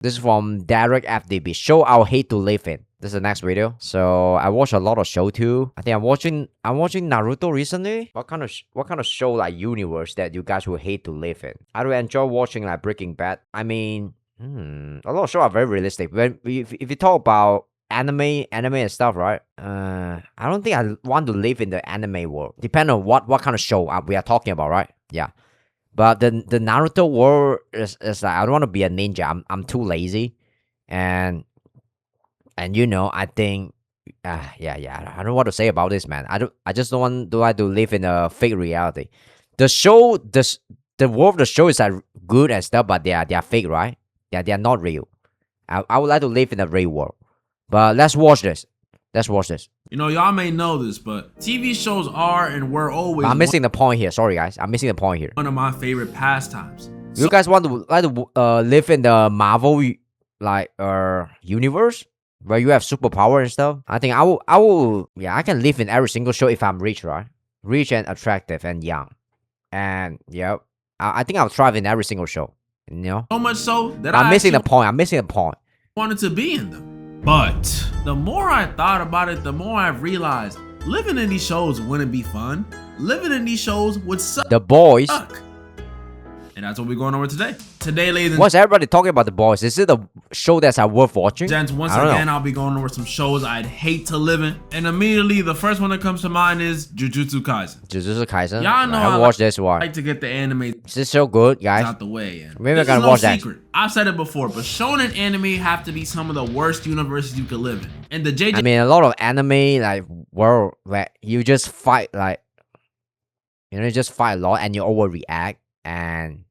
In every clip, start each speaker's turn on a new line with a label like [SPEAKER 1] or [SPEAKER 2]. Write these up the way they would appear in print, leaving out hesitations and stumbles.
[SPEAKER 1] This is from Derek FDB. Show I'll hate to live in. This is the next video. So I watch a lot of show too. I think I'm watching Naruto recently. What kind of show like universe that you guys would hate to live in? I do enjoy watching like Breaking Bad. I mean, a lot of shows are very realistic. If you talk about anime and stuff, right? I don't think I want to live in the anime world. Depend on what kind of show we are talking about, right? Yeah. But the Naruto world is like I don't want to be a ninja. I'm too lazy, and you know I think yeah I don't know what to say about this, man. I just don't want to live in a fake reality. The show the world of the show is like good and stuff, but they are fake, right? They are not real. I would like to live in a real world. But let's watch this. Let's watch this.
[SPEAKER 2] You know, y'all may know this, but TV shows are and were always.
[SPEAKER 1] I'm missing the point here. Sorry, guys. I'm missing the point here.
[SPEAKER 2] One of my favorite pastimes.
[SPEAKER 1] You guys want to live in the Marvel universe where you have superpower and stuff? I think I will. Yeah, I can live in every single show if I'm rich, right? Rich and attractive and young, and yeah, I think I'll thrive in every single show. You know.
[SPEAKER 2] So much so that
[SPEAKER 1] I'm missing the point. I'm missing the point.
[SPEAKER 2] Wanted to be in them. But the more I thought about it, the more I realized living in these shows wouldn't be fun. Living in these shows would suck.
[SPEAKER 1] The Boys.
[SPEAKER 2] And that's what we're going over today. Today, ladies and
[SPEAKER 1] what's everybody talking about The Boys? Is it a show that's worth watching?
[SPEAKER 2] gents, once again, I'll be going over some shows I'd hate to live in. And immediately, the first one that comes to mind is Jujutsu Kaisen.
[SPEAKER 1] Jujutsu Kaisen?
[SPEAKER 2] Y'all know
[SPEAKER 1] I watched this one.
[SPEAKER 2] I like to get the anime
[SPEAKER 1] Is this so good, guys?
[SPEAKER 2] out the way. And
[SPEAKER 1] maybe I gotta watch that.
[SPEAKER 2] I've said it before, but shonen anime have to be some of the worst universes you could live in. And the JJ...
[SPEAKER 1] I mean, a lot of anime, like, world where you just fight, like... You know, you just fight a lot and you overreact. And...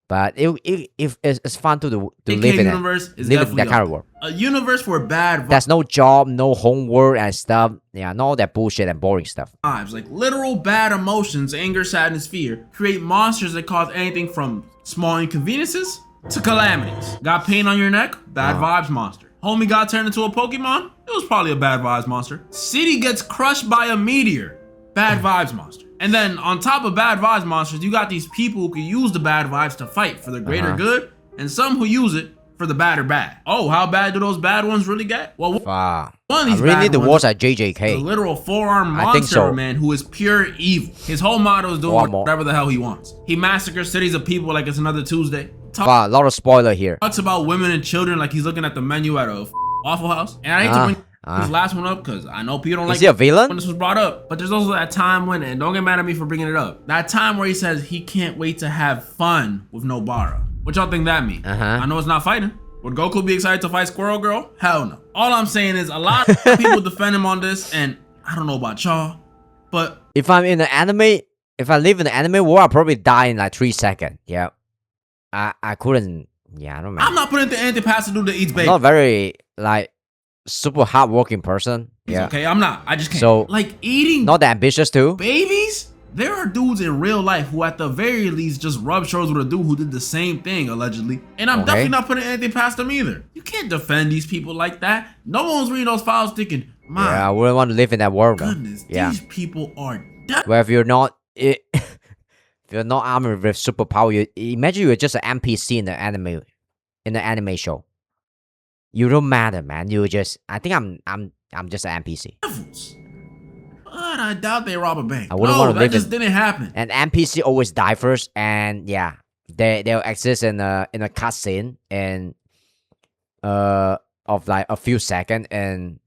[SPEAKER 1] But it's fun to live in that kind of world.
[SPEAKER 2] A universe where bad
[SPEAKER 1] there's no job, no homework and stuff. Yeah, no all that bullshit and boring stuff.
[SPEAKER 2] Vibes, like literal bad emotions, anger, sadness, fear, create monsters that cause anything from small inconveniences to calamities. Got pain on your neck? Bad vibes monster. Homie got turned into a Pokemon? It was probably a bad vibes monster. City gets crushed by a meteor? Bad vibes monster. And then on top of bad vibes monsters, you got these people who can use the bad vibes to fight for the greater good, and some who use it for the bad or bad. Oh, how bad do those bad ones really get? Well, one of these
[SPEAKER 1] I really need to watch that
[SPEAKER 2] the
[SPEAKER 1] JJK.
[SPEAKER 2] literal four-armed monster man who is pure evil. His whole motto is doing whatever the hell he wants. He massacres cities of people like it's another Tuesday.
[SPEAKER 1] A lot of spoiler here.
[SPEAKER 2] Talks about women and children like he's looking at the menu at a Waffle House. And I hate to bring this last one up because I know people don't like
[SPEAKER 1] he a villain?
[SPEAKER 2] when this was brought up, but there's also that time when, and don't get mad at me for bringing it up, that time where he says he can't wait to have fun with Nobara. What y'all think that means? I know it's not fighting. Would Goku be excited to fight Squirrel Girl? Hell no. All I'm saying is a lot of people defend him on this, and I don't know about y'all, but
[SPEAKER 1] if I'm in the anime, if I live in the anime world, I'll probably die in like 3 seconds. Yeah, I couldn't. Yeah, I don't know.
[SPEAKER 2] I'm not putting the anti-pass to do the eats baby.
[SPEAKER 1] Not very like super hardworking person. Yeah.
[SPEAKER 2] Okay, I'm not. I just can't.
[SPEAKER 1] So
[SPEAKER 2] like eating.
[SPEAKER 1] Not that ambitious too.
[SPEAKER 2] Babies. There are dudes in real life who at the very least just rub shoulders with a dude who did the same thing, allegedly. And I'm definitely not putting anything past them either. You can't defend these people like that. No one's reading those files thinking,
[SPEAKER 1] I wouldn't want to live in that world.
[SPEAKER 2] Goodness, these people are dead.
[SPEAKER 1] Well, if you're not if you're not armed with superpower, you imagine you're just an NPC in the anime show. You don't matter, man. You just I think I'm just an NPC.
[SPEAKER 2] But I doubt they rob a bank.
[SPEAKER 1] I wouldn't want to live
[SPEAKER 2] that just didn't happen.
[SPEAKER 1] And NPC always die first, and yeah, they'll exist in a cutscene and of like a few seconds, and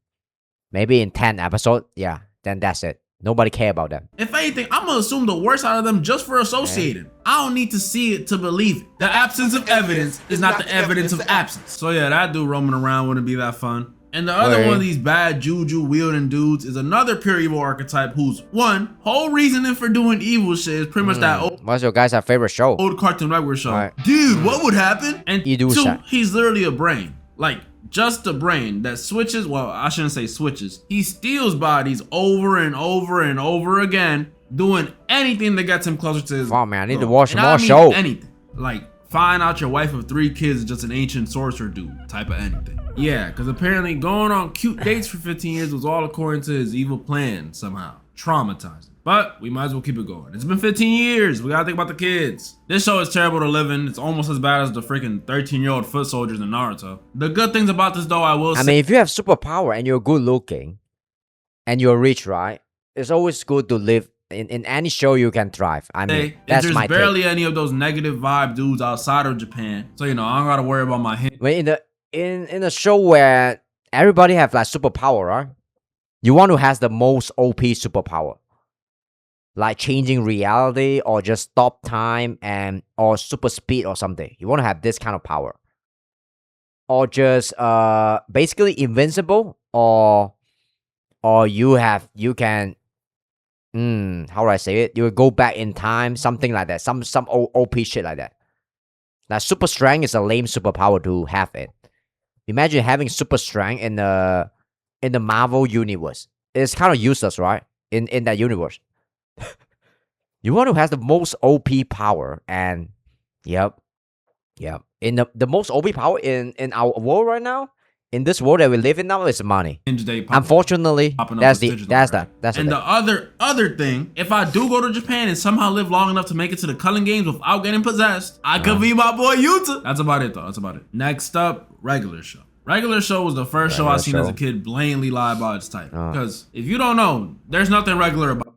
[SPEAKER 1] maybe in 10 episodes, yeah, then that's it. Nobody care about them.
[SPEAKER 2] If anything, I'm gonna assume the worst out of them just for associating. I don't need to see it to believe it. The absence of evidence is not the evidence of absence. So yeah, that dude roaming around wouldn't be that fun. And the other one of these bad juju wielding dudes is another pure evil archetype whose whole reasoning for doing evil shit is pretty much that old.
[SPEAKER 1] What's your guys' favorite show?
[SPEAKER 2] Old Cartoon Network show. Dude, what would happen? And two, he's literally a brain. Like, just a brain that switches, well, I shouldn't say switches. He steals bodies over and over and over again, doing anything that gets him closer to his
[SPEAKER 1] man, I need to watch more shows.
[SPEAKER 2] Anything. Like, find out your wife of 3 kids is just an ancient sorcerer dude type of anything. Yeah, because apparently going on cute dates for 15 years was all according to his evil plan somehow. Traumatizing. But we might as well keep it going. It's been 15 years. We gotta think about the kids. This show is terrible to live in. It's almost as bad as the freaking 13-year-old foot soldiers in Naruto. The good things about this, though, I will say.
[SPEAKER 1] I mean, if you have superpower and you're good looking and you're rich, right? It's always good to live in any show you can thrive. I mean, that's my take.
[SPEAKER 2] There's barely any of those negative vibe dudes outside of Japan. So, you know, I don't gotta worry about my hand.
[SPEAKER 1] In a show where everybody have like superpower, right? You want to have the most OP superpower. Like changing reality or just stop time or super speed or something. You want to have this kind of power. Or just basically invincible or you can how do I say it? You will go back in time, something like that. Some OP shit like that. Now super strength is a lame superpower to have it. Imagine having super strength in the Marvel universe. It's kind of useless, right? In that universe. You want to have the most OP power, and yep. In the most OP power in our world right now, in this world that we live in now, is money. Unfortunately, that's
[SPEAKER 2] and the other thing, if I do go to Japan and somehow live long enough to make it to the Culling Games without getting possessed, I could be my boy Yuta. That's about it though. That's about it. Next up, regular show. Regular show was the first show I seen as a kid blatantly lie about its type. Because if you don't know, there's nothing regular about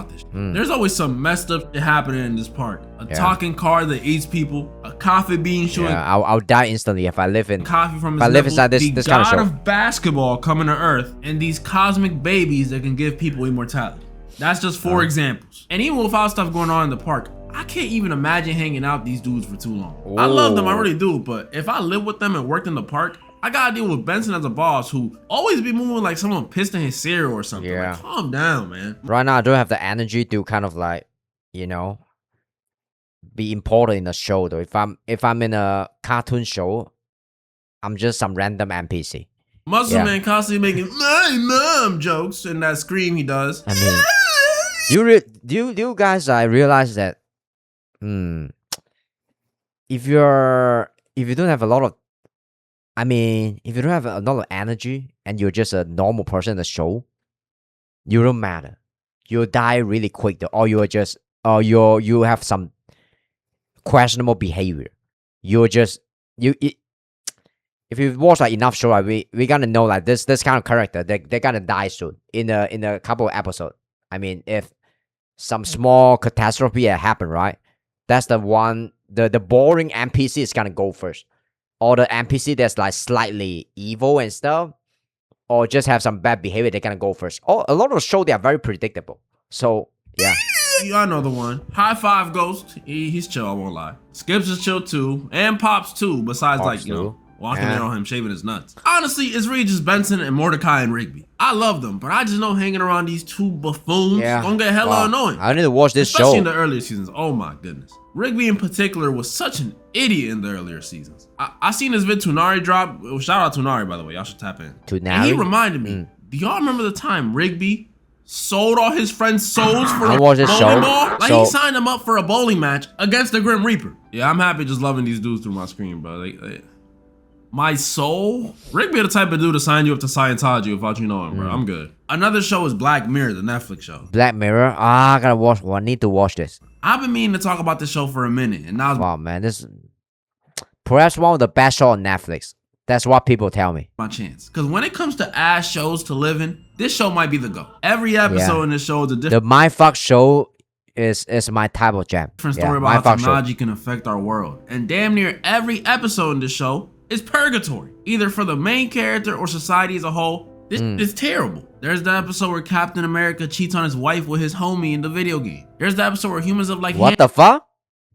[SPEAKER 2] this. There's always some messed up shit happening in this park. A talking car that eats people, a coffee bean showing.
[SPEAKER 1] Yeah, I'll die instantly if I live in
[SPEAKER 2] coffee from his
[SPEAKER 1] if I live inside this kind of show.
[SPEAKER 2] The god of basketball coming to Earth, and these cosmic babies that can give people immortality. That's just 4 examples. And even without stuff going on in the park, I can't even imagine hanging out with these dudes for too long. I love them, I really do, but if I lived with them and worked in the park, I gotta deal with Benson as a boss who always be moving like someone pissed in his cereal or something.
[SPEAKER 1] Yeah.
[SPEAKER 2] Like, calm down, man.
[SPEAKER 1] Right now, I don't have the energy to kind of like, you know, be important in a show though. If I'm in a cartoon show, I'm just some random NPC.
[SPEAKER 2] Muscle Man constantly making my mom jokes and that scream he does.
[SPEAKER 1] I mean, do you guys realize that if you don't have a lot of, I mean, if you don't have a lot of energy and you're just a normal person in the show, you don't matter. You'll die really quick though, or you have some questionable behavior. If you watch like enough show, we gonna know like this kind of character they're gonna die soon in a couple of episodes. I mean, if some small catastrophe happen, right? That's the one the boring NPC is gonna go first. Or the NPC that's like slightly evil and stuff, or just have some bad behavior, they're gonna go first. Oh, a lot of the show they are very predictable. So yeah.
[SPEAKER 2] Y'all know the one. High Five Ghost. He's chill, I won't lie. Skips is chill too, and Pops too. Besides, Pops you know, walking in on him shaving his nuts. Honestly, it's really just Benson and Mordecai and Rigby. I love them, but I just know hanging around these 2 buffoons gonna get hella annoying.
[SPEAKER 1] I need to watch this
[SPEAKER 2] Especially
[SPEAKER 1] show.
[SPEAKER 2] in the earlier seasons. Oh my goodness. Rigby in particular was such an idiot in the earlier seasons. I seen this vid Tunari drop. Shout out Tunari, by the way. Y'all should tap in.
[SPEAKER 1] Tunari?
[SPEAKER 2] And he reminded me. Do y'all remember the time Rigby sold all his friends' souls for a bowling ball? Like he signed them up for a bowling match against the Grim Reaper. Yeah, I'm happy just loving these dudes through my screen, bro. My soul? Rigby the type of dude to sign you up to Scientology without you knowing, bro. I'm good. Another show is Black Mirror, the Netflix show.
[SPEAKER 1] Black Mirror? I gotta watch one. I need to watch this.
[SPEAKER 2] I've been meaning to talk about this show for a minute, and now
[SPEAKER 1] wow, man, this perhaps one of the best shows on Netflix. That's what people tell me.
[SPEAKER 2] My chance. Because when it comes to ass shows to live in, this show might be the go. Every episode in this show is a different.
[SPEAKER 1] The Mindfuck show is my type of jam.
[SPEAKER 2] Different story about how technology can affect our world. And damn near every episode in this show is purgatory, either for the main character or society as a whole. This is terrible. There's the episode where Captain America cheats on his wife with his homie in the video game. There's the episode where humans of like
[SPEAKER 1] what the fuck?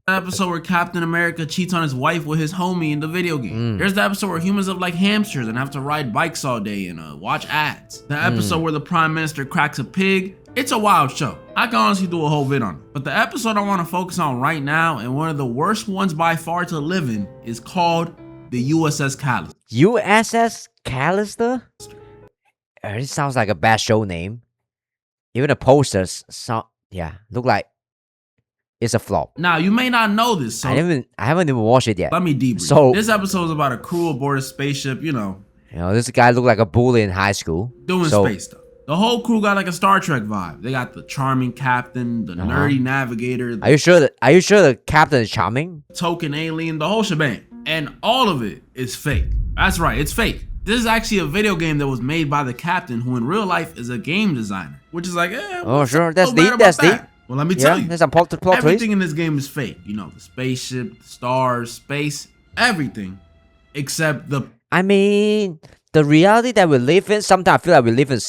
[SPEAKER 2] The episode where Captain America cheats on his wife with his homie in the video game. There's the episode where humans live like hamsters and have to ride bikes all day and watch ads. The episode where the Prime Minister cracks a pig. It's a wild show. I can honestly do a whole vid on it. But the episode I want to focus on right now, and one of the worst ones by far to live in, is called the USS Callister.
[SPEAKER 1] USS Callister? It sounds like a bad show name. Even the posters look like it's a flop.
[SPEAKER 2] Now, you may not know this, so
[SPEAKER 1] I haven't even watched it yet.
[SPEAKER 2] let me debrief.
[SPEAKER 1] So
[SPEAKER 2] this episode is about a crew aboard a spaceship,
[SPEAKER 1] this guy looked like a bully in high school.
[SPEAKER 2] Doing space stuff. The whole crew got like a Star Trek vibe. They got the charming captain, the nerdy navigator,
[SPEAKER 1] Are you sure the captain is charming?
[SPEAKER 2] token alien, the whole shebang. And all of it is fake. That's right, it's fake. This is actually a video game that was made by the captain, who in real life is a game designer. Which is like,
[SPEAKER 1] Oh, sure. That's
[SPEAKER 2] so bad
[SPEAKER 1] deep.
[SPEAKER 2] about
[SPEAKER 1] That's
[SPEAKER 2] that?
[SPEAKER 1] deep.
[SPEAKER 2] Well, let me tell you.
[SPEAKER 1] There's some plot
[SPEAKER 2] Everything
[SPEAKER 1] twist.
[SPEAKER 2] in this game is fake. You know, the spaceship, the stars, space, everything. Except the
[SPEAKER 1] I mean, the reality that we live in, sometimes I feel like we live in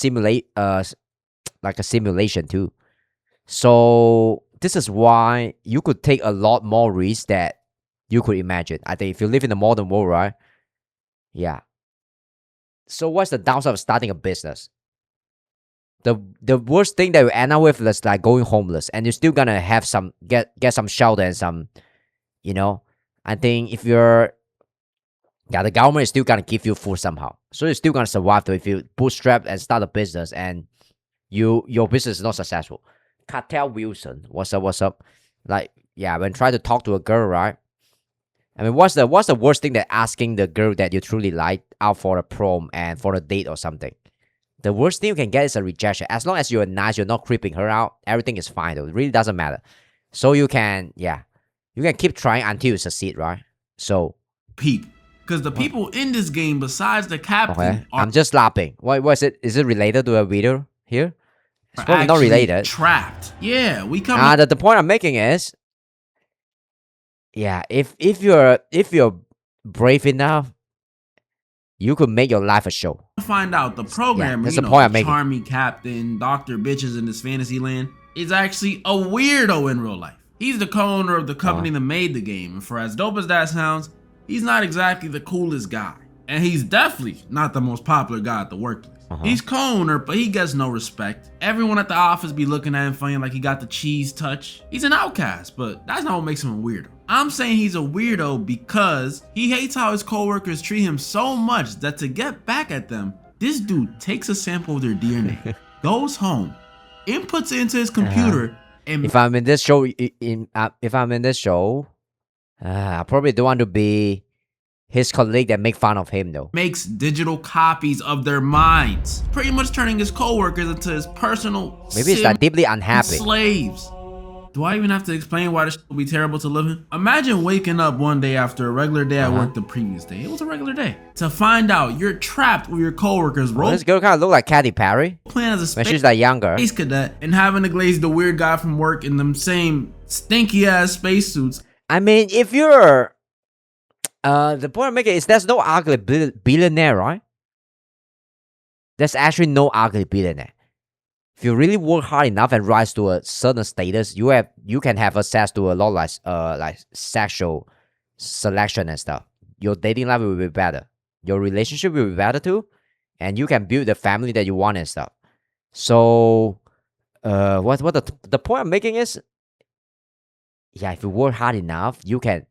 [SPEAKER 1] like a simulation too. So this is why you could take a lot more risks that you could imagine. I think if you live in the modern world, right? Yeah. So what's the downside of starting a business? The worst thing that you end up with is like going homeless, and you're still gonna have some get some shelter and some, you know. I think if you're the government is still gonna give you food somehow, so you're still gonna survive though if you bootstrap and start a business and your business is not successful. Cartel Wilson, what's up? What's up? Like, yeah, when try to talk to a girl, right? I mean, what's the worst thing that asking the girl that you truly like out for a prom and for a date or something? The worst thing you can get is a rejection. As long as you're nice, you're not creeping her out, everything is fine though. It really doesn't matter. So you can keep trying until you succeed, right? So
[SPEAKER 2] people. Because the people in this game, besides the captain,
[SPEAKER 1] okay,
[SPEAKER 2] are
[SPEAKER 1] I'm just laughing. What was it? Is it related to a video here? It's probably not
[SPEAKER 2] actually
[SPEAKER 1] related.
[SPEAKER 2] trapped. Yeah, we come
[SPEAKER 1] The point I'm making is, yeah, if you're brave enough, you could make your life a show.
[SPEAKER 2] to find out the programmer,
[SPEAKER 1] that's
[SPEAKER 2] you
[SPEAKER 1] the
[SPEAKER 2] know,
[SPEAKER 1] point I'm
[SPEAKER 2] the
[SPEAKER 1] making.
[SPEAKER 2] charming captain, Dr. Bitches in this fantasy land, is actually a weirdo in real life. He's the co-owner of the company that made the game, and for as dope as that sounds, he's not exactly the coolest guy. And he's definitely not the most popular guy at the workplace. He's co-owner, but he gets no respect. Everyone at the office be looking at him funny like he got the cheese touch. He's an outcast, but that's not what makes him a weirdo. I'm saying he's a weirdo because he hates how his coworkers treat him so much that to get back at them, this dude takes a sample of their DNA, goes home, inputs it into his computer, and
[SPEAKER 1] If I'm in this show, I probably don't want to be his colleague that make fun of him though.
[SPEAKER 2] makes digital copies of their minds, pretty much turning his coworkers into his personal
[SPEAKER 1] Maybe it's like deeply unhappy.
[SPEAKER 2] slaves. Do I even have to explain why this would be terrible to live in? Imagine waking up one day after a regular day at work the previous day. It was a regular day. To find out you're trapped with your coworkers role
[SPEAKER 1] This girl kind of look like Katy Perry
[SPEAKER 2] playing as a
[SPEAKER 1] when
[SPEAKER 2] space
[SPEAKER 1] she's like younger.
[SPEAKER 2] cadet and having to glaze the weird guy from work in them same stinky ass spacesuits.
[SPEAKER 1] I mean, if you're the point I'm making is there's no ugly billionaire, right? There's actually no ugly billionaire. If you really work hard enough and rise to a certain status, you can have access to a lot like sexual selection and stuff. Your dating life will be better. Your relationship will be better too, and you can build the family that you want and stuff. So, what the point I'm making is, yeah, if you work hard enough, you can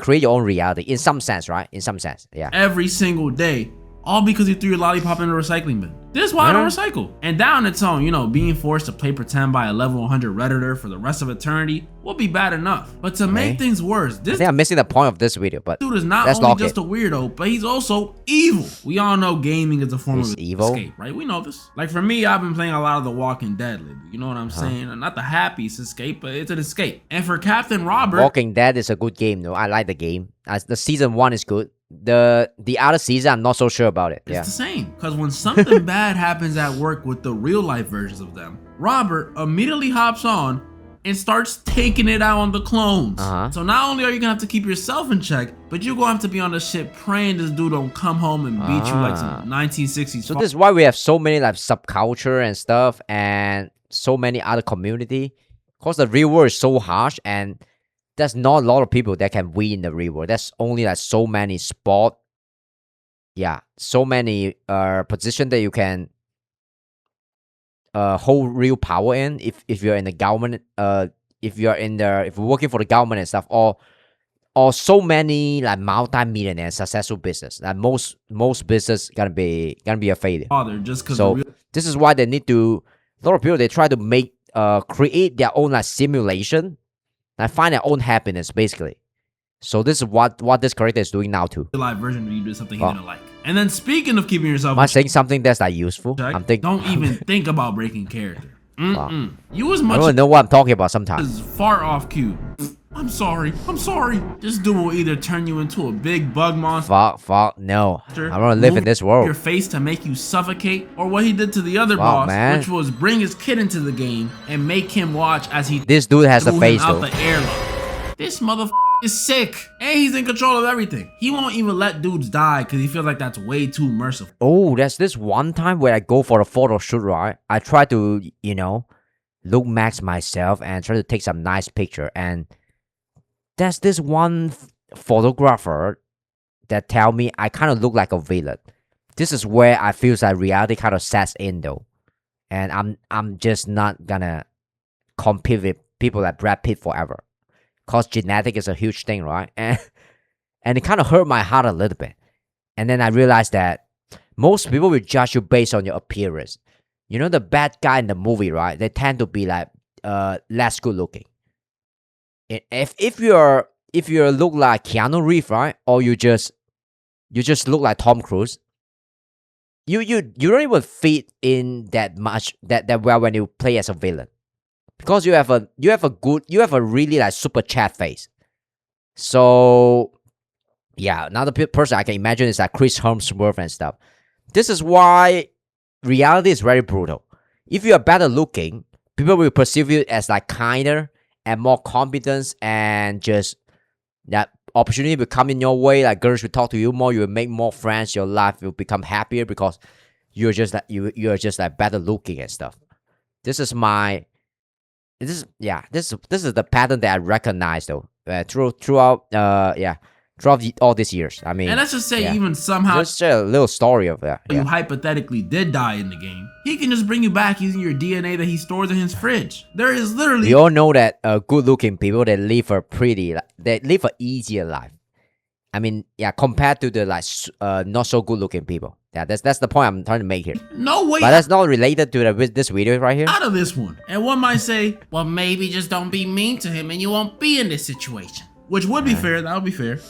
[SPEAKER 1] create your own reality in some sense, right? In some sense, yeah.
[SPEAKER 2] Every single day, all because you threw your lollipop in the recycling bin. This is why I don't recycle. And down its own, you know, being forced to play pretend by a level 100 Redditor for the rest of eternity will be bad enough. But to make things worse,
[SPEAKER 1] I
[SPEAKER 2] this
[SPEAKER 1] think I'm missing the point of this video, but
[SPEAKER 2] dude is not
[SPEAKER 1] let's
[SPEAKER 2] only
[SPEAKER 1] lock
[SPEAKER 2] just
[SPEAKER 1] it.
[SPEAKER 2] a weirdo, but he's also evil. We all know gaming is a form
[SPEAKER 1] He's
[SPEAKER 2] of
[SPEAKER 1] evil?
[SPEAKER 2] escape, right? We know this. Like for me, I've been playing a lot of The Walking Dead lately. You know what I'm saying? Not the happiest escape, but it's an escape. And for Captain Robert,
[SPEAKER 1] Walking Dead is a good game, though. I like the game. The season 1 is good. The other season, I'm not so sure about it.
[SPEAKER 2] it's
[SPEAKER 1] Yeah.
[SPEAKER 2] the same. Because when something bad happens at work with the real life versions of them, Robert immediately hops on and starts taking it out on the clones. So not only are you gonna have to keep yourself in check, but you're gonna have to be on the shit praying this dude don't come home and beat you like some 1960s.
[SPEAKER 1] So this is why we have so many like subculture and stuff, and so many other community. Cause the real world is so harsh, and there's not a lot of people that can win in the real world. There's only like so many sport. Yeah, so many position that you can hold real power in if you're in the government, if you're working for the government and stuff, or so many like multi-millionaire successful business. Like most business gonna be a failure.
[SPEAKER 2] Father, just because
[SPEAKER 1] So this is why they need to, a lot of people, they try to create their own like simulation, like find their own happiness basically. So this is what this character is doing now too.
[SPEAKER 2] live version where you did something he didn't like. And then speaking of keeping yourself
[SPEAKER 1] Am I saying something that's like useful?
[SPEAKER 2] check,
[SPEAKER 1] I'm thinking.
[SPEAKER 2] don't even think about breaking character. You as
[SPEAKER 1] I
[SPEAKER 2] much
[SPEAKER 1] don't know what I'm talking about sometimes.
[SPEAKER 2] as far off cue. I'm sorry. This dude will either turn you into a big bug monster,
[SPEAKER 1] Fuck, no. I want to live in this world.
[SPEAKER 2] your face to make you suffocate, or what he did to the other
[SPEAKER 1] Wow,
[SPEAKER 2] boss,
[SPEAKER 1] man.
[SPEAKER 2] which was bring his kid into the game and make him watch as he
[SPEAKER 1] This dude has the
[SPEAKER 2] threw
[SPEAKER 1] face
[SPEAKER 2] him out
[SPEAKER 1] though.
[SPEAKER 2] the airlock. This motherfucker is sick, and he's in control of everything. He won't even let dudes die because he feels like that's way too merciful.
[SPEAKER 1] Oh, there's this one time where I go for a photo shoot, right? I try to, look max myself and try to take some nice picture. And there's this one photographer that tell me I kind of look like a villain. This is where I feel like reality kind of sets in though. And I'm just not gonna compete with people like Brad Pitt forever. Cause genetic is a huge thing, right? And it kind of hurt my heart a little bit. And then I realized that most people will judge you based on your appearance. You know the bad guy in the movie, right? They tend to be like less good looking. If you look like Keanu Reeves, right? Or you just look like Tom Cruise, you don't even fit in that much that well when you play as a villain. Because you have a really like super chat face. So yeah, another person I can imagine is like Chris Hemsworth and stuff. This is why reality is very brutal. If you are better looking, people will perceive you as like kinder and more competent, and just that opportunity will come in your way. Like girls will talk to you more, you will make more friends, your life will become happier because you're just like better looking and stuff. This is the pattern that I recognize though throughout all these years. I mean,
[SPEAKER 2] And let's just say even somehow
[SPEAKER 1] just a little story of that.
[SPEAKER 2] you hypothetically did die in the game, he can just bring you back using your DNA that he stores in his fridge. There is literally
[SPEAKER 1] We all know that good-looking people, they live a easier life. I mean, yeah, compared to the like not so good-looking people. Yeah, that's the point I'm trying to make here.
[SPEAKER 2] no way
[SPEAKER 1] But that's not related to this video right here.
[SPEAKER 2] out of this one. And one might say, well, maybe just don't be mean to him and you won't be in this situation. Which would be fair. That would be fair.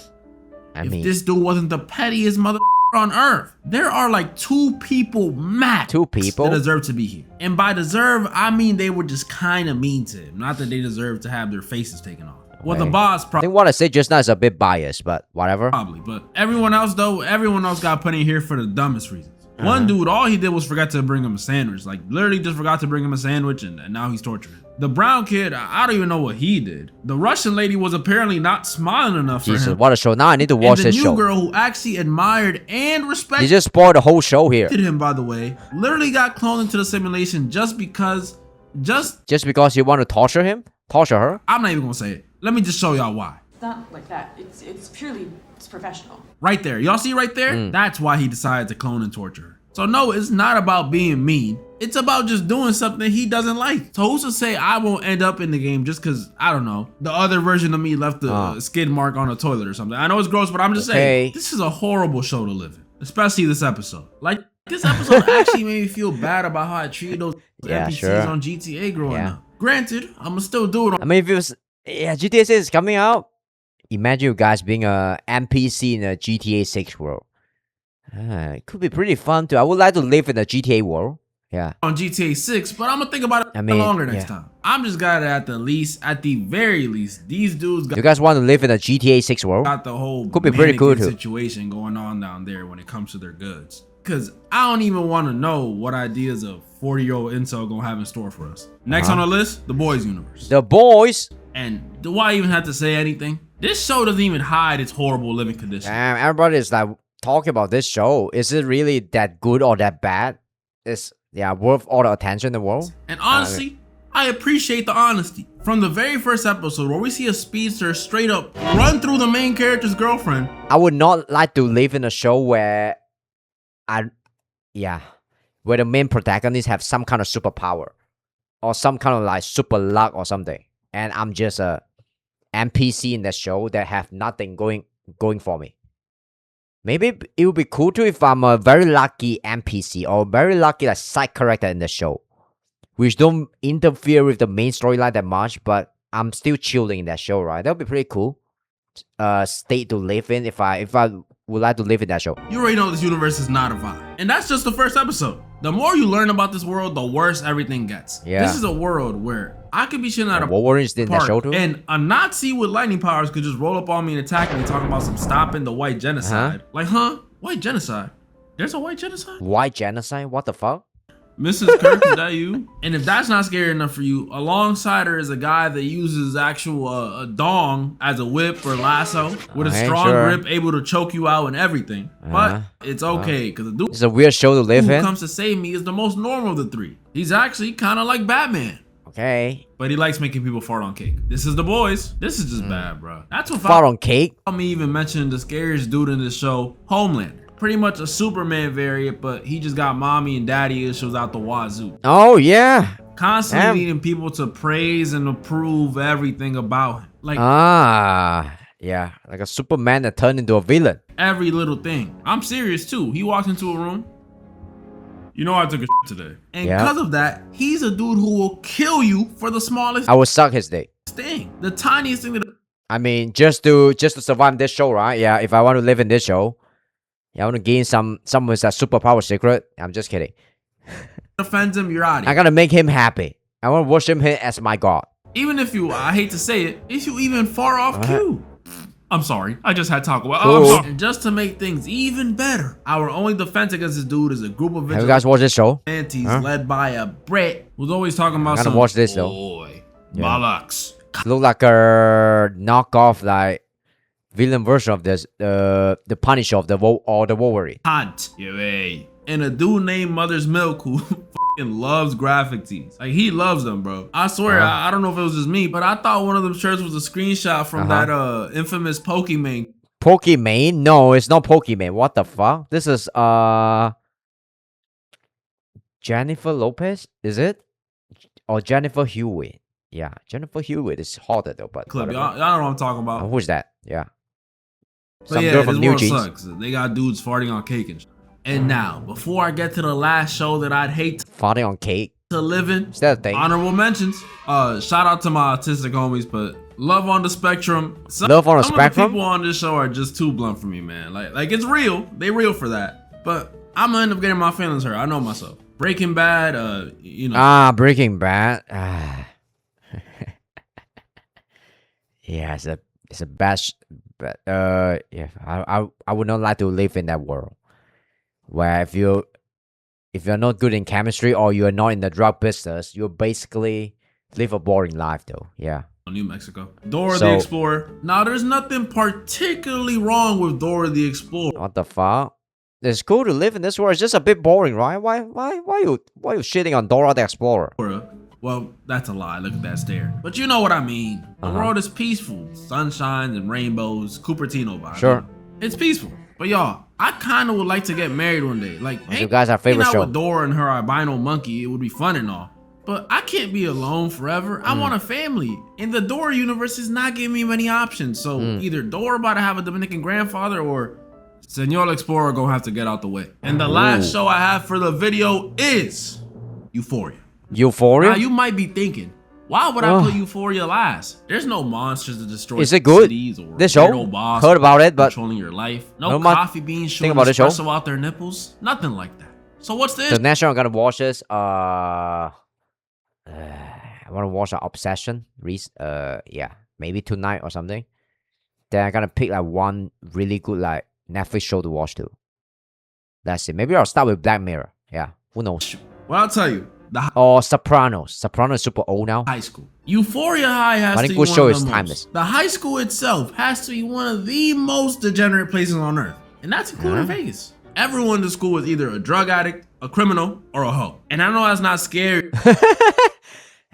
[SPEAKER 1] I
[SPEAKER 2] If
[SPEAKER 1] mean,
[SPEAKER 2] this dude wasn't the pettiest mother on earth. There are like 2 people max
[SPEAKER 1] Two people?
[SPEAKER 2] that deserve to be here. And by deserve, I mean they were just kind of mean to him. Not that they deserve to have their faces taken off. Well, the
[SPEAKER 1] Okay.
[SPEAKER 2] boss
[SPEAKER 1] I think what I said just now is a bit biased, but whatever.
[SPEAKER 2] probably. But everyone else got put in here for the dumbest reasons. One dude, all he did was forgot to bring him a sandwich. Like literally just forgot to bring him a sandwich, and now he's torturing. The brown kid, I don't even know what he did. The Russian lady was apparently not smiling enough for
[SPEAKER 1] Jesus,
[SPEAKER 2] him.
[SPEAKER 1] what a show. Now I need to watch
[SPEAKER 2] And the
[SPEAKER 1] this
[SPEAKER 2] new
[SPEAKER 1] show.
[SPEAKER 2] girl who actually admired and
[SPEAKER 1] You
[SPEAKER 2] respected
[SPEAKER 1] just spoiled the whole show here.
[SPEAKER 2] him, by the way, literally got cloned into the simulation just because,
[SPEAKER 1] Just because you want to torture him? Torture her?
[SPEAKER 2] I'm not even gonna say it. Let me just show y'all why.
[SPEAKER 3] It's not like that. It's purely professional.
[SPEAKER 2] Right there. Y'all see right there? That's why he decided to clone and torture her. So no, it's not about being mean. It's about just doing something he doesn't like. So who's to say I won't end up in the game just because, I don't know, the other version of me left a skid mark on a toilet or something. I know it's gross, but I'm just saying, this is a horrible show to live in. Especially this episode. Like, this episode actually made me feel bad about how I treated those
[SPEAKER 1] Yeah,
[SPEAKER 2] NPCs
[SPEAKER 1] sure.
[SPEAKER 2] on GTA growing
[SPEAKER 1] Yeah.
[SPEAKER 2] up. Granted, I'ma still do it
[SPEAKER 1] I mean, if it was... Yeah, GTA 6 is coming out. Imagine you guys being a NPC in a GTA 6 world. It could be pretty fun too. I would like to live in a GTA world. Yeah.
[SPEAKER 2] on GTA 6, but I'm gonna think about it
[SPEAKER 1] I mean,
[SPEAKER 2] longer next
[SPEAKER 1] yeah.
[SPEAKER 2] time. I'm just glad that at the very least, these dudes
[SPEAKER 1] You guys want to live in a GTA 6 world?
[SPEAKER 2] got the whole
[SPEAKER 1] Could be pretty cool,
[SPEAKER 2] mannequin
[SPEAKER 1] too.
[SPEAKER 2] situation going on down there when it comes to their goods. Cause I don't even want to know what ideas a 40-year-old incel gonna have in store for us. Next on the list, the boys universe.
[SPEAKER 1] The boys.
[SPEAKER 2] And do I even have to say anything? This show doesn't even hide its horrible living conditions.
[SPEAKER 1] Damn, everybody is like talking about this show. Is it really that good or that bad? It's worth all the attention in the world.
[SPEAKER 2] And honestly, I appreciate the honesty. From the very first episode where we see a speedster straight up run through the main character's girlfriend.
[SPEAKER 1] I would not like to live in a show where where the main protagonist have some kind of superpower or some kind of like super luck or something, and I'm just a NPC in that show that have nothing going for me. Maybe it would be cool too if I'm a very lucky NPC or very lucky like side character in the show, which don't interfere with the main storyline that much, but I'm still chilling in that show, right? That would be pretty cool. state to live in if I would like to live in that show.
[SPEAKER 2] You already know this universe is not a vibe. And that's just the first episode. The more you learn about this world, the worse everything gets.
[SPEAKER 1] Yeah.
[SPEAKER 2] This is a world where I could be chilling at a
[SPEAKER 1] Wolverine's in that
[SPEAKER 2] park
[SPEAKER 1] show too.
[SPEAKER 2] and a Nazi with lightning powers could just roll up on me and attack me talking about some stopping the white genocide. Like, huh? White genocide? There's a white genocide?
[SPEAKER 1] White genocide? What the fuck?
[SPEAKER 2] Mrs. Kirk, is that you? And if that's not scary enough for you, alongside her is a guy that uses actual a dong as a whip or lasso with a strong grip, able to choke you out and everything. But it's okay, because the dude
[SPEAKER 1] It's a weird show to live
[SPEAKER 2] who
[SPEAKER 1] in.
[SPEAKER 2] comes to save me is the most normal of the three. He's actually kind of like Batman.
[SPEAKER 1] Okay.
[SPEAKER 2] But he likes making people fart on cake. This is The Boys. This is just bad, bro. That's what
[SPEAKER 1] Fart on cake?
[SPEAKER 2] me even mentioning the scariest dude in this show, Homelander. Pretty much a Superman variant, but he just got mommy and daddy issues out the wazoo.
[SPEAKER 1] Oh yeah.
[SPEAKER 2] Constantly needing people to praise and approve everything about him. Like
[SPEAKER 1] yeah, like a Superman that turned into a villain.
[SPEAKER 2] every little thing. I'm serious too. He walked into a room. You know I took a today. And because of that, he's a dude who will kill you for the smallest
[SPEAKER 1] I would suck his dick.
[SPEAKER 2] thing. The tiniest thing that
[SPEAKER 1] I mean, just to survive this show, right? Yeah, if I want to live in this show, yeah, I want to gain some with that superpower secret. I'm just kidding.
[SPEAKER 2] offends him, you're out of
[SPEAKER 1] I
[SPEAKER 2] here.
[SPEAKER 1] gotta make him happy. I want to worship him as my god.
[SPEAKER 2] Even if you, I hate to say it, if you even far off cue. I'm sorry, I just had Taco Bell. I'm sorry. And just to make things even better, our only defense against this dude is a group of
[SPEAKER 1] Have you guys watched this show?
[SPEAKER 2] vigilantes led by a Brit who's always talking about
[SPEAKER 1] I gotta
[SPEAKER 2] some
[SPEAKER 1] watch this though.
[SPEAKER 2] boy, bollocks.
[SPEAKER 1] Look like a knockoff, like villain version of this, the Punisher of the Wolverine.
[SPEAKER 2] Hunt, and a dude named Mother's Milk who fucking loves graphic tees. Like he loves them, bro. I swear, I don't know if it was just me, but I thought one of them shirts was a screenshot from that infamous Pokemon.
[SPEAKER 1] Pokemon? No, it's not Pokemon. What the fuck? This is Jennifer Lopez, is it? Or Jennifer Hewitt? Yeah, Jennifer Hewitt is hotter though, but
[SPEAKER 2] Clip, y'all know what I'm talking about.
[SPEAKER 1] who's that? Yeah.
[SPEAKER 2] But
[SPEAKER 1] Some
[SPEAKER 2] yeah,
[SPEAKER 1] girl
[SPEAKER 2] this
[SPEAKER 1] from New
[SPEAKER 2] world
[SPEAKER 1] Jeans.
[SPEAKER 2] sucks. They got dudes farting on cake and shit. And now, before I get to the last show that I'd hate
[SPEAKER 1] Farting on cake.
[SPEAKER 2] to live in,
[SPEAKER 1] Is that a thing?
[SPEAKER 2] honorable mentions. Shout out to my autistic homies, but love on the spectrum.
[SPEAKER 1] Love on the
[SPEAKER 2] Some
[SPEAKER 1] spectrum?
[SPEAKER 2] of the people on this show are just too blunt for me, man. Like it's real. They real for that. But I'm gonna end up getting my feelings hurt. I know myself. Breaking Bad, you know.
[SPEAKER 1] Breaking Bad. Yeah, it's a bad. But yeah, I would not like to live in that world where if you're not good in chemistry or you're not in the drug business, you basically live a boring life though. Yeah.
[SPEAKER 2] New Mexico. Dora the Explorer. Now, there's nothing particularly wrong with Dora the Explorer.
[SPEAKER 1] What the fuck? It's cool to live in this world. It's just a bit boring, right? Why you shitting on Dora the Explorer?
[SPEAKER 2] Well, that's a lie. Look at that stare. But you know what I mean. The world is peaceful. Sunshine and rainbows. Cupertino vibe.
[SPEAKER 1] Sure.
[SPEAKER 2] It's peaceful. But y'all, I kind of would like to get married one day. Like,
[SPEAKER 1] You guys are favorite
[SPEAKER 2] hang out
[SPEAKER 1] show.
[SPEAKER 2] with Dora and her albino monkey. It would be fun and all. But I can't be alone forever. I want a family. And the Dora universe is not giving me many options. So either Dora about to have a Dominican grandfather or Senor Explorer gonna have to get out the way. And the last show I have for the video is Euphoria.
[SPEAKER 1] Euphoria?
[SPEAKER 2] Now you might be thinking, why would I put Euphoria last? There's no monsters to destroy
[SPEAKER 1] Is it good?
[SPEAKER 2] cities or
[SPEAKER 1] This show?
[SPEAKER 2] weirdo boss
[SPEAKER 1] Heard about it, but
[SPEAKER 2] controlling your life. No
[SPEAKER 1] no much
[SPEAKER 2] coffee beans shooting
[SPEAKER 1] about this show.
[SPEAKER 2] espresso out their nipples. Nothing like that. So what's this?
[SPEAKER 1] the next show I'm gonna watch is I want to watch Obsession. Yeah, maybe tonight or something. Then I'm gonna pick like one really good like Netflix show to watch too. That's it. Maybe I'll start with Black Mirror. Yeah, who knows?
[SPEAKER 2] Well, I'll tell you.
[SPEAKER 1] Or Sopranos. Sopranos is super old now.
[SPEAKER 2] High school. Euphoria High has
[SPEAKER 1] I
[SPEAKER 2] to
[SPEAKER 1] think
[SPEAKER 2] be
[SPEAKER 1] good
[SPEAKER 2] one
[SPEAKER 1] show
[SPEAKER 2] of
[SPEAKER 1] is
[SPEAKER 2] the
[SPEAKER 1] timeless.
[SPEAKER 2] most. The high school itself has to be one of the most degenerate places on earth. And that's including Vegas. Everyone in the school is either a drug addict, a criminal, or a hoe. And I know that's not scary.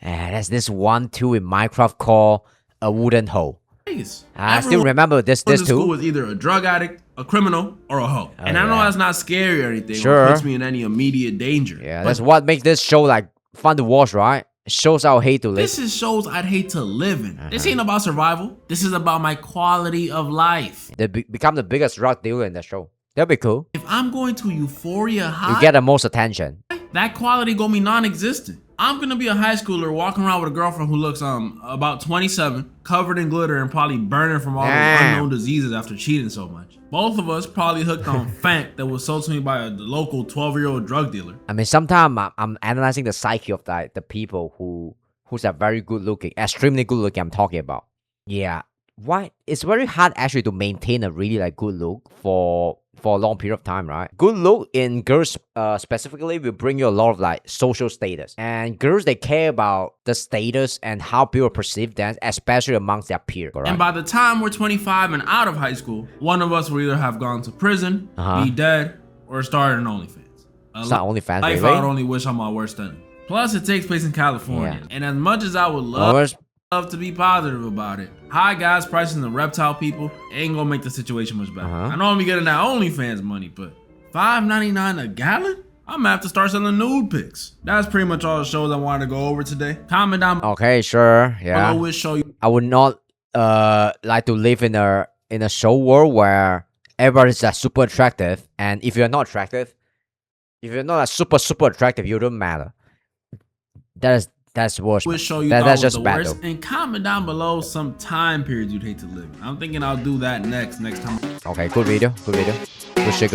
[SPEAKER 1] There's this one too in Minecraft called a wooden hole.
[SPEAKER 2] Vegas.
[SPEAKER 1] I still remember this
[SPEAKER 2] in the school
[SPEAKER 1] too.
[SPEAKER 2] is either a drug addict, a criminal, or a hoe. And I know that's not scary or anything.
[SPEAKER 1] Sure.
[SPEAKER 2] Or puts me in any immediate danger.
[SPEAKER 1] Yeah,
[SPEAKER 2] But
[SPEAKER 1] that's what makes this show like fun to watch, right? It shows how hate to live.
[SPEAKER 2] this is shows I'd hate to live in. This ain't about survival. This is about my quality of life.
[SPEAKER 1] They become the biggest drug dealer in the show. That'd be cool.
[SPEAKER 2] If I'm going to Euphoria High,
[SPEAKER 1] You get the most attention.
[SPEAKER 2] that quality gonna be non-existent. I'm gonna be a high schooler walking around with a girlfriend who looks about 27, covered in glitter and probably burning from all those
[SPEAKER 1] Damn.
[SPEAKER 2] unknown diseases after cheating so much. Both of us probably hooked on Fank that was sold to me by a local 12-year-old drug dealer.
[SPEAKER 1] I mean, sometimes I'm analyzing the psyche of the people who's are very good looking, extremely good looking. I'm talking about. Yeah, why? It's very hard actually to maintain a really like good look for a long period of time, right? Good look in girls specifically will bring you a lot of like social status, and girls they care about the status and how people perceive them, especially amongst their peers.
[SPEAKER 2] And by the time we're 25 and out of high school, one of us will either have gone to prison, be dead, or started an OnlyFans.
[SPEAKER 1] It's not OnlyFans,
[SPEAKER 2] Life
[SPEAKER 1] really?
[SPEAKER 2] I would only wish on my worst enemy. Plus, it takes place in California, and as much as I would love to be positive about it, high gas prices and the reptile people ain't gonna make the situation much better. I know I'm gonna get that OnlyFans money, but $5.99 a gallon? I'm gonna have to start selling nude pics. That's pretty much all the shows I wanted to go over today. Comment down
[SPEAKER 1] Okay, sure, yeah.
[SPEAKER 2] below which show you.
[SPEAKER 1] I would not like to live in a show world where everybody's super attractive, and if you're not attractive, if you're not like super attractive, you don't matter. That's worse.
[SPEAKER 2] Which show you
[SPEAKER 1] that's
[SPEAKER 2] was
[SPEAKER 1] just
[SPEAKER 2] the
[SPEAKER 1] bad
[SPEAKER 2] worst,
[SPEAKER 1] though.
[SPEAKER 2] and comment down below some time periods you'd hate to live in. I'm thinking I'll do that next time.
[SPEAKER 1] Okay, good video. Good shit.